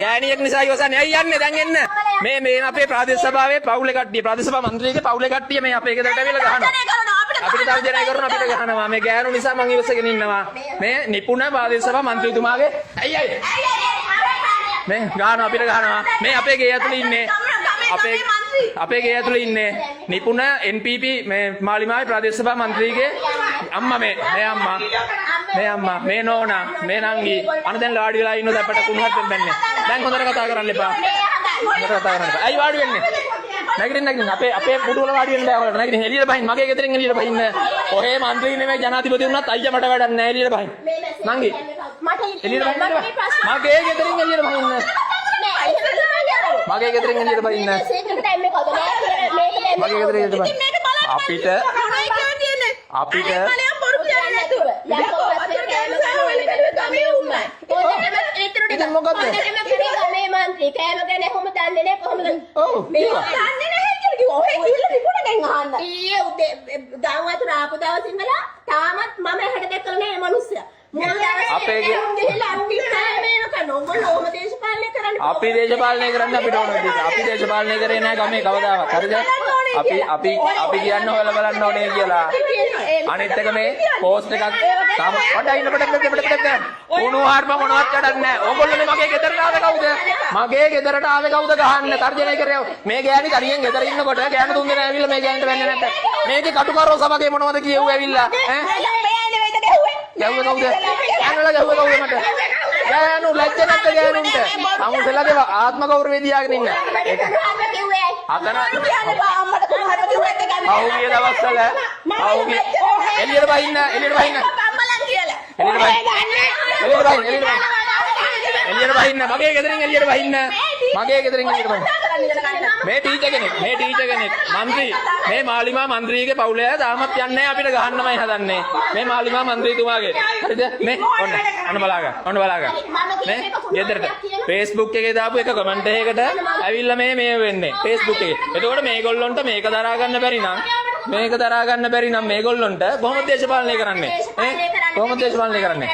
ගෑණියෙක් නිසා ඉවසන්නේ. ඇයි යන්නේ දැන් එන්න. මේ අපේ ප්‍රාදේශ සභාවේ පවුලේ කට්ටිය ප්‍රාදේශ සභා මන්ත්‍රීගේ පවුලේ කට්ටිය මේ අපේ ගෙදරට ඇවිල්ලා ගහනවා. අපිට තර්ජනය කරනවා අපිට ගහනවා. මේ ගෑනු නිසා මං ඉවසගෙන ඉන්නවා. මේ නිපුණ ප්‍රාදේශ සභා මන්ත්‍රීතුමාගේ ඇයි මේ ගහනවා අපිට ගහනවා. මේ අපේ ගේ ඇතුලේ ඉන්නේ අපේ ගේ ඇතුලේ ඉන්නේ නිපුණ NPP මේ මාලිමාවේ ප්‍රාදේශ සභා මන්ත්‍රීගේ අම්මා මේ අම්මා මේ නෝනා මේ නංගි අන දැන් ලාඩි වෙලා ඉන්නොත් අපට කුණුහත් වෙන්නේ. දැන් හොඳට කතා කරන්න එපා. හොඳට කතා කරන්න එපා. ඇයි වාඩි වෙන්නේ? නැගිටින්න අපේ පුඩු වල වාඩි වෙන්න බෑ ඔයාලට. නැගිටින්න එළියට බහින්න. මගේ ගෙදරින් එළියට බහින්න. ඔහේ මන්ත්‍රී නෙමෙයි ජනාධිපති වුණත් අයියා මට වැඩක් නැහැ එළියට බහින්න. නංගි එළියට බහින්න බෑ. මගේ ගෙදරින් එළියට බහින්න. මගේ ගෙදරින් එළියට බහින්න. මගේ ගෙදරින් එළියට බහින්න. අපිට ඉතින් මොකද්ද? මේ මන්ත්‍රී කෑම ගැන කොහොමද දන්නේ නැහැ කොහොමද? ඔව්. මේ දන්නේ නැහැ කියලා කිව්වා. ඔහෙ ගිහලා නිකුණගෙන් අහන්න. ඊයේ උදේ ගම් වතුර ආපු දවස් ඉඳලා තාමත් මම හැට දැක්කලා නැහැ මේ මිනිස්සයා. අපේ ගිහලා අන්තිමට මේක කරනවා. ඔබ දේශපාලනය කරන්න. අපි දේශපාලනය කරන්න අපිට ඕන විදිහට. අපි දේශපාලනය කරේ නැහැ ගමේ කවදාවත්. හරිද? අපි කියන්න හොයලා බලන්න ඕනේ කියලා. අනිත් එක මේ පෝස්ට් එකක් තාම වඩා ඉන්න උණු හාර්ම මොනවත් වැඩක් නැහැ. ඕගොල්ලෝනේ මගේ ගෙදරට ආවේ කවුද? මගේ ගෙදරට ආවේ කවුද ගහන්න තර්ජනය කරේ. මේ ගෑණි තනියෙන් ගෙදර ඉන්නකොට ගෑනු තුන් දෙනා ඇවිල්ලා මේ ගෑනට වෙන්නේ නැත්නම් මේකේ කටුකරෝ සභාවේ මොනවද කියුවේ ඇවිල්ලා ඈ ගැව්වේ කවුද? ගෑනුලා ගැව්වේ කවුද මට? ගෑනු ලැජ්ජ නැත්ද ගෑනුන්ට? අමුසලගේ ආත්ම ගෞරවය තියාගෙන ඉන්න. අතන පහුගිය දවස්වල එළියට බහින්න මගේ ගෙදරින් එළියට බහින්න මේ ටීචර් කෙනෙක් මන්ත්‍රී මේ මාලිමා මන්ත්‍රීගේ පවුලේ තාමත් යන්නේ අපිට ගහන්නමයි හදන්නේ මේ මාලිමා මන්ත්‍රීතුමාගේ හරිද මේ ඔන්න බලාගන්න මේ ගෙදරට Facebook එකේ දාපු එක කමෙන්ට් එකකට ඇවිල්ලා මේ වෙන්නේ Facebook එකේ. එතකොට මේගොල්ලොන්ට මේක දරා ගන්න බැරි නම් මේගොල්ලොන්ට කොහොමද දේශපාලනය කරන්නේ? කොහොමද දේශපාලනය කරන්නේ?